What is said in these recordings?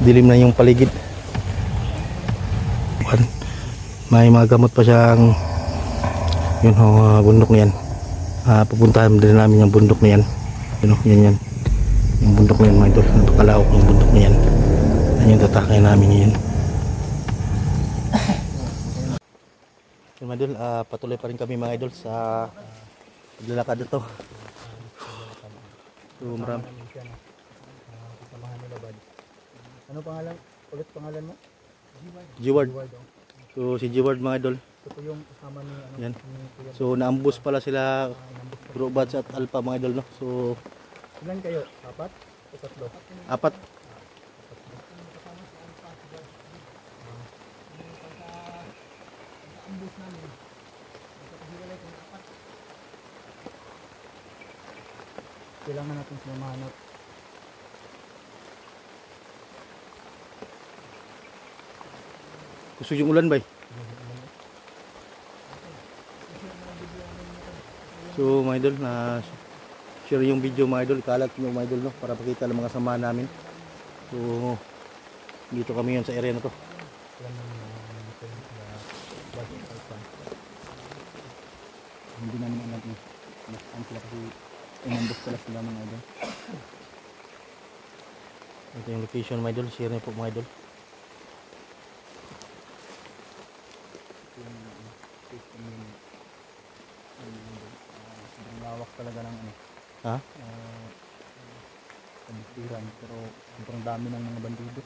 dilim na yung paligid. May mga gamot pa siyang yun bundok na yan. Pupuntahan din namin yung bundok na yan. Yan yung bundok na yan mga idol. Napakalawak yung bundok na yan. Yan yung tatakay namin ngayon. Mga idol, patuloy pa rin kami mga idol sa paglalakad ito. So marami. Ano pangalan? Ulit pangalan mo? G-Word. So si G-Word mga idol. Ito yung kasama ni ano. Yan. So naambus pala sila Bro Bats at Alpha mga idol, no. So ilan kayo? Apat? O tatlo? Apat. Kailangan natin sila mahanap. Gusto yung ulan ba? So mga idol, na share yung video mga idol, kalat nyo mga idol, no, para pakita ng mga samahan namin. So dito kami yun sa area na to. Hindi namin alam kung saan sila kasi umambos pala sila mga idol. Ito yung location mga idol, share nyo po mga idol. Sobrang lawak talaga ng ano. Ha? Pamitiran, pero sobrang dami ng mga bandido.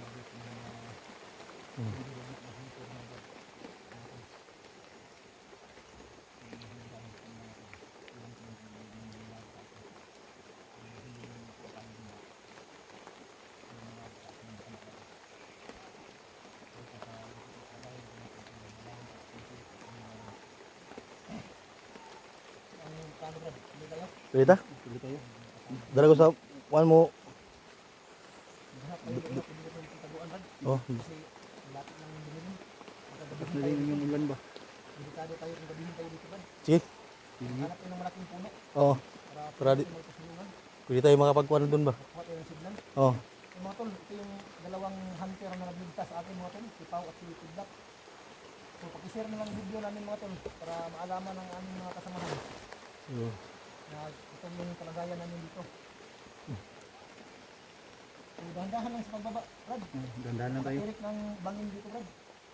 Pwede ta? Dala ko sa one mo. Oh. Yung ulan ba? Sige. Oo. Para pwede tayo makapagkuhan doon ba? Oo. Mga tol, ito yung dalawang hunter na nagligtas sa atin mga tol, si Pau at si Tidlak. So pakishare na lang video namin mga tol para maalaman ng aming mga kasamahan. Na ito yung kalagayan namin dito. So dahan-dahan lang sa pagbaba, Brad. Dahan-dahan lang tayo. Tirik ng bangin dito, Brad.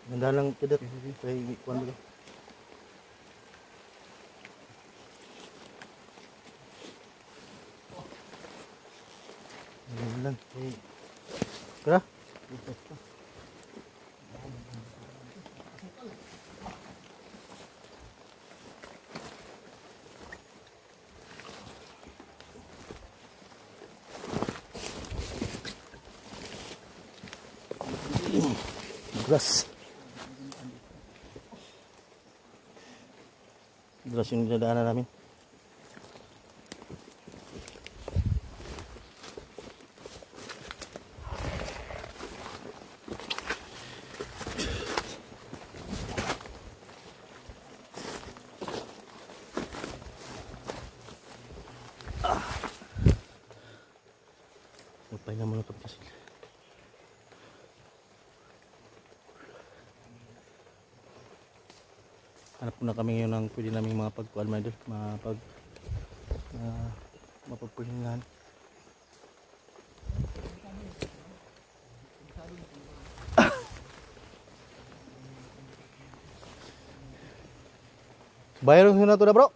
Dahan-dahan lang kadat. Kaya ikuhan dito. Dahan lang. Kira? Dulas yung dinadaanan namin. Magpahinga muna pagkasil. Hanap na kami ngayon ng pwede namin mga pagkuhan mga idol, mapagpulingan. Bayar na to na bro.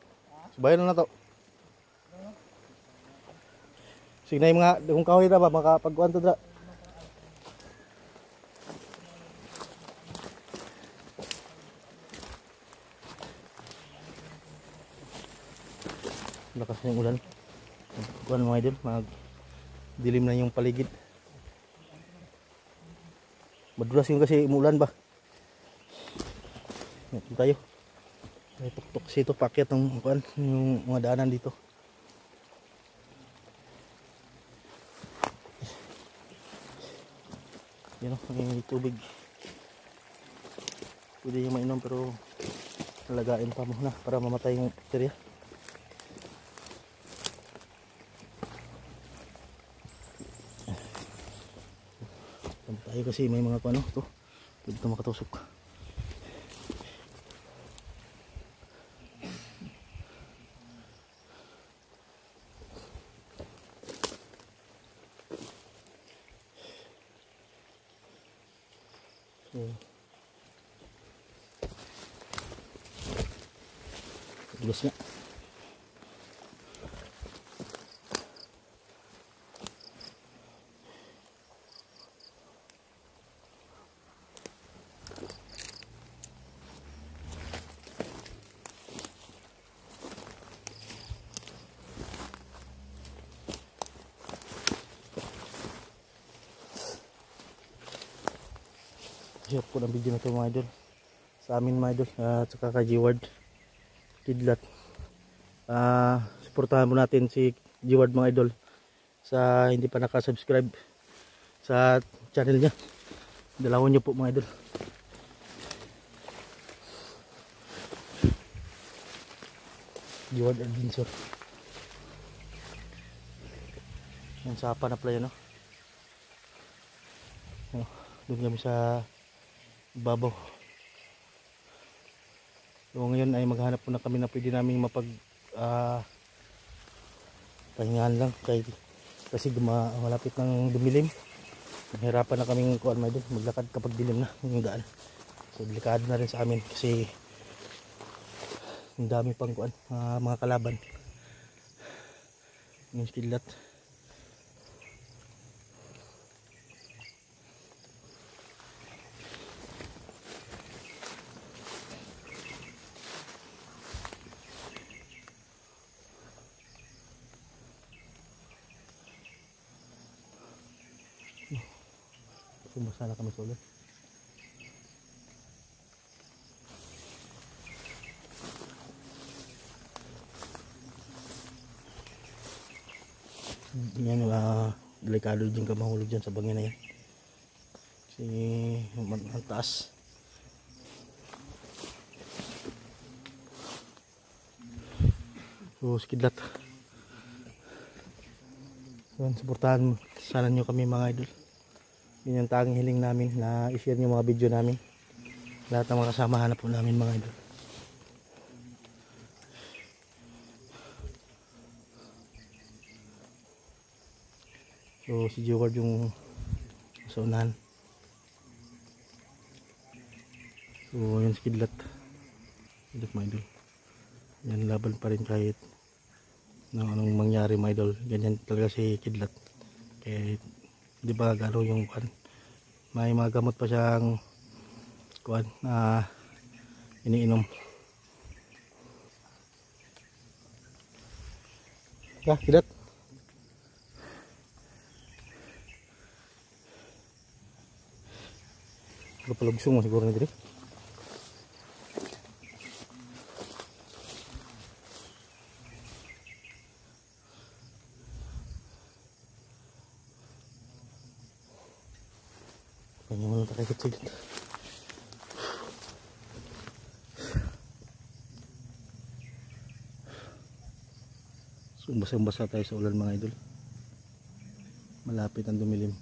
Bayar na to. Sige na yung mga kung kahoy na ba makapagkuhan to dra. Lakas na yung ulan. Kuhan mga idol, dilim na yung paligid. Madulas yung kasi umulan ba. Ito tayo. May tuktok sito paket ng kuhan, yung mga daanan dito. Yan o, may tubig. Pwede yung mainom pero talagain pa muna para mamatay yung bakterya. Tama tayo kasi may mga ano to. Pwede ito makatusok. So, tugas nga. Share po ng video na ito mga idol sa amin mga idol at saka kay G-Ward Kidlat. Suportahan po natin si G-Ward mga idol sa hindi pa nakasubscribe sa channel niya. Dalawan niyo po mga idol. G-Ward Adventure. Yan sa hapa na playa no. Doon kami sa babaw. So ngayon ay maghanap po na kami na pwede namin mapag pahingahan lang kasi malapit ng dumilim. Nahirapan na kaming kuan may doon maglakad kapag dilim na yung daan. So delikado na rin sa amin kasi ang dami pang kuan mga kalaban. Yung kidlat. Sumasa na kami sa ulan. Yan delikado din ka mahulog dyan sa bangin na yan kasi ang taas. So skidlat. So suportahan sana nyo kami mga idol. Yun yung tanging hiling namin na i-share yung mga video namin. Lahat ng mga kasamahan na po namin mga idol. So si G-Ward yung sa unahan. So yun si Kidlat. Kidlat mga idol. Yan laban pa rin kahit anong mangyari mga idol. Ganyan talaga si Kidlat. Kaya di ba gano'n yung kuan, may mga gamot pa siyang kuan na iniinom. Kidlat palugsong mo siguro na dito. Kanya mo lang takikit-sigit. So basang-basa tayo sa ulan mga idol. Malapit ang dumilim.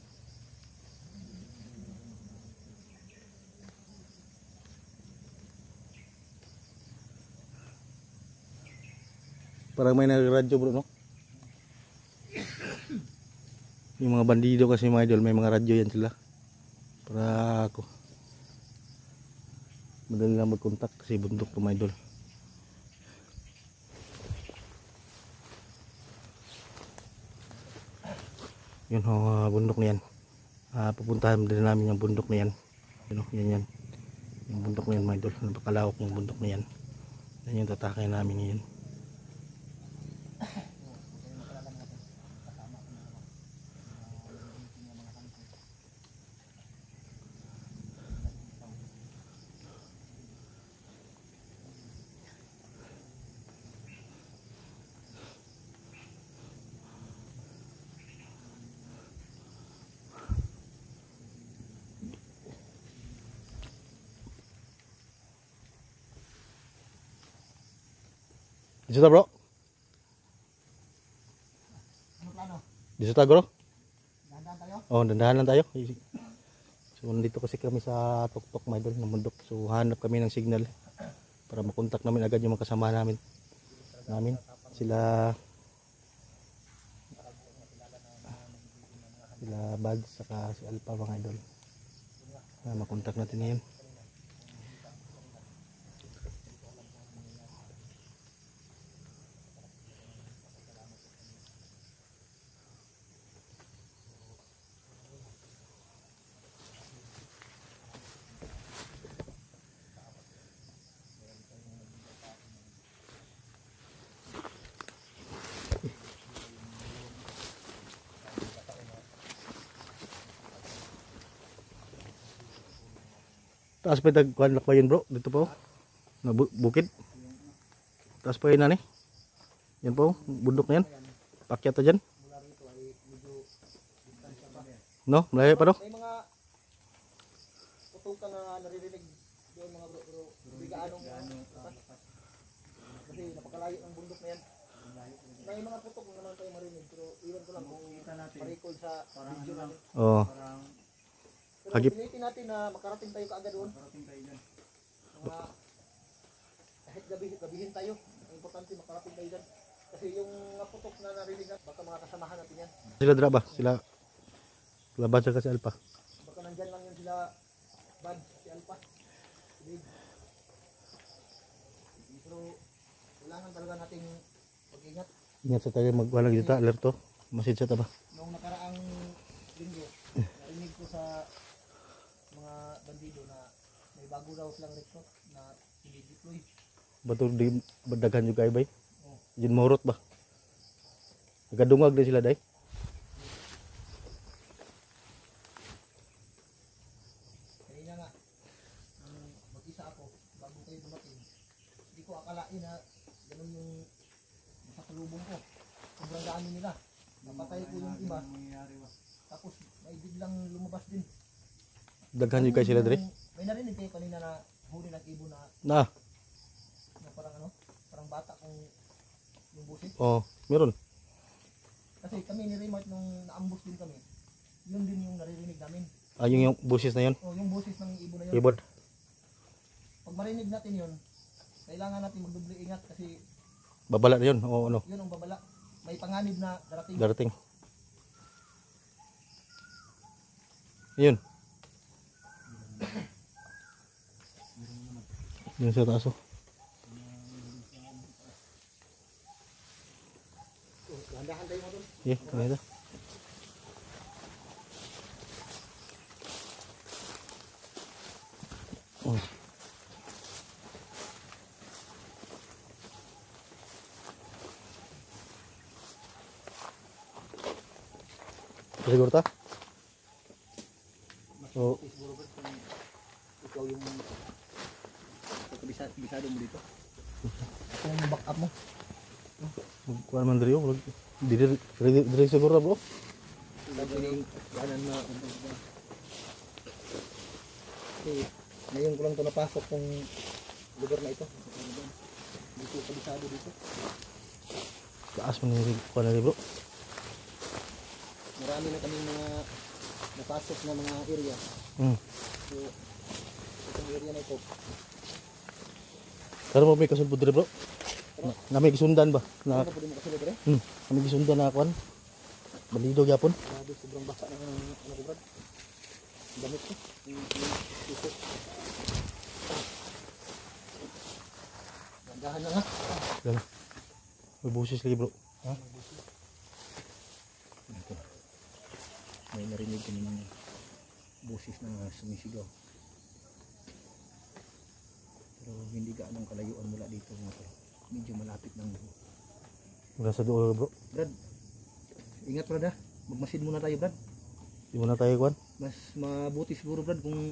Parang may nagradyo bro no? Yung mga bandido kasi mga idol may mga radyo yan sila. Para ako madali lang mag-contact kasi bundok to mga idol. Yun bundok na yan. Pupuntahan din namin yung bundok na yan. Yan yung bundok na yan mga idol. Napakalawak yung bundok na yan. Yan yung tatakay namin ngayon. Dito ta bro? Ano plano? Dito ta bro? Dahan tayo? Oh, dandahan lang tayo. So nandito kasi kami sa tuktok mga idol ng bundok. So hanap kami ng signal para makontak namin agad yung mga kasama namin. Sila Bad saka si Alpha mga idol. Makontak natin ngayon. Taas pa yung kuhan lakbayin bro, dito po. Na bukid. Taas pa yun na ni. Yan po, bundok na yan. Pakyat na dyan. No, malayo pa no? May mga putukan na naririnig doon mga bro. Hindi gaanong kasi napakalayo ng bundok na yan. May mga putok na naman tayo marinig pero iwan ko lang kung ma-record sa video namin. Oo. Pero pinitin natin na makarating tayo kaagad doon. Mga kahit gabihin tayo. Ang importante makarating tayo dyan. Kasi yung mga putok na narinig natin, baka mga kasamahan natin yan. Sila dra ba? Sila Bad saka si Alpha. Baka nandyan lang yun sila Bad, si Alpha. Pero kailangan talaga nating pag-ingat. Ingat sa tayo magwalang dito, alerto. Message sa taba. Noong nakaraang linggo, narinig ko sa mga bandido na may bago daw silang recruit na i-deploy. Bato di daghan yung kay bay. Oh. Diyan mahurot ba? Nagadungag din sila day. Kanina nga, mag-isa ako, bago kayo dumating, hindi ko akalain na ganun yung masasalubong ko. Sobrang dami nila. Napatay ko yung iba. Tapos may biglang lumabas din. Daghan yung kay sila dire. May narinig kayo kanina na huli ng ibon Na. na parang ano, parang bata kung yung busit. Oh, meron. Kasi kami ni Raymart nung naambus din kami, yun din yung naririnig namin. Ah, yung busis na yun. O yung busis ng ibon na yun. Keyboard. Pag marinig natin yun, kailangan natin magdoble ingat kasi Babala na yun. Oo, ano. yun ang babala. May panganib na darating. Darating. Yun. Yun sa taas oh. Handahan tayo mo doon. Yeah, kanina. Oh. Siguro ta? So, Siguro ba kung ikaw yung bisado mo dito? Ito yung back up mo. kuan man diri oh. Diri siguro bro. Sabi ni kanan na ngayon ko lang ito napasok kung lugar na ito. Dito kabisado dito. Taas man ni kuan diri bro. Marami na kaming mga napasok na mga area. So, itong area na ito. Karo mo may kasulbod diri bro. Na may gisundan ba? Na Ano po din makasulod rin? may gisundan na kuan. Balido gyapon. Grabe, sobrang basa ng ano ko brad. Ang damit ko. Yung t-shirt. Gandahan na nga. Lang. May busis lagi bro. Ha? May narinig ko ng busis na sumisigaw. Pero hindi gaanong kalayuan mula dito mga tol. Medyo malapit lang. Mula sa dulo bro. Brad, ingat brad ha. Magmasid muna tayo brad. Di mo na tayo kuan. Mas mabuti siguro brad kung